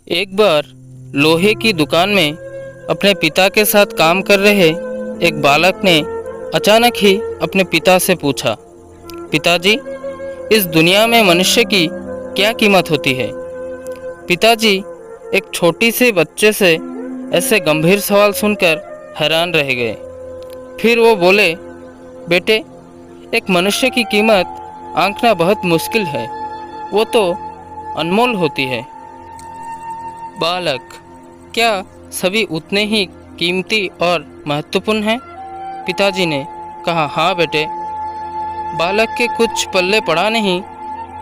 एक बार लोहे की दुकान में अपने पिता के साथ काम कर रहे एक बालक ने अचानक ही अपने पिता से पूछा, पिताजी, इस दुनिया में मनुष्य की क्या कीमत होती है। पिताजी एक छोटी सी बच्चे से ऐसे गंभीर सवाल सुनकर हैरान रह गए। फिर वो बोले, बेटे, एक मनुष्य की कीमत आंकना बहुत मुश्किल है, वो तो अनमोल होती है। बालक, क्या सभी उतने ही कीमती और महत्वपूर्ण हैं? पिताजी ने कहा, हाँ बेटे। बालक के कुछ पल्ले पड़ा नहीं।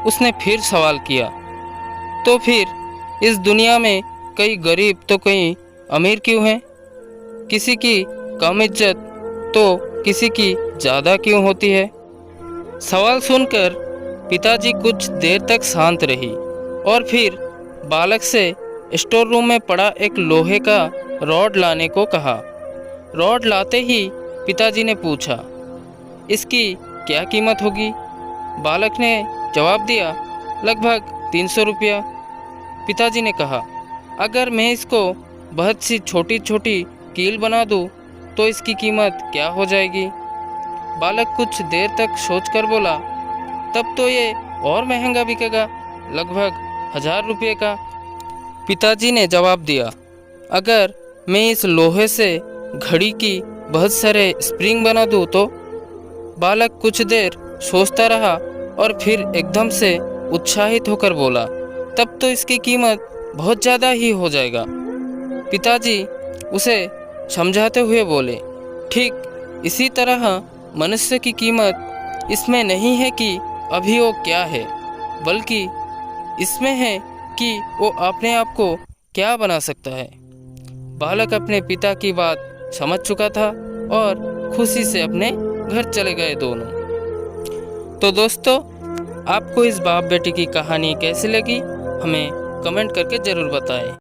उसने फिर सवाल किया, तो फिर इस दुनिया में कई गरीब तो कई अमीर क्यों हैं? किसी की कम इज्जत तो किसी की ज़्यादा क्यों होती है? सवाल सुनकर पिताजी कुछ देर तक शांत रही और फिर बालक से स्टोर रूम में पड़ा एक लोहे का रॉड लाने को कहा। रॉड लाते ही पिताजी ने पूछा, इसकी क्या कीमत होगी? बालक ने जवाब दिया, लगभग 300 रुपया। पिताजी ने कहा, अगर मैं इसको बहुत सी छोटी छोटी कील बना दूं तो इसकी कीमत क्या हो जाएगी? बालक कुछ देर तक सोचकर बोला, तब तो ये और महंगा बिकेगा, लगभग 1000 रुपये का। पिताजी ने जवाब दिया, अगर मैं इस लोहे से घड़ी की बहुत सारे स्प्रिंग बना दूं तो? बालक कुछ देर सोचता रहा और फिर एकदम से उत्साहित होकर बोला, तब तो इसकी कीमत बहुत ज़्यादा ही हो जाएगा। पिताजी उसे समझाते हुए बोले, ठीक इसी तरह मनुष्य की कीमत इसमें नहीं है कि अभी वो क्या है, बल्कि इसमें है कि वो अपने आप को क्या बना सकता है। बालक अपने पिता की बात समझ चुका था और खुशी से अपने घर चले गए दोनों। तो दोस्तों, आपको इस बाप बेटी की कहानी कैसी लगी, हमें कमेंट करके ज़रूर बताएं।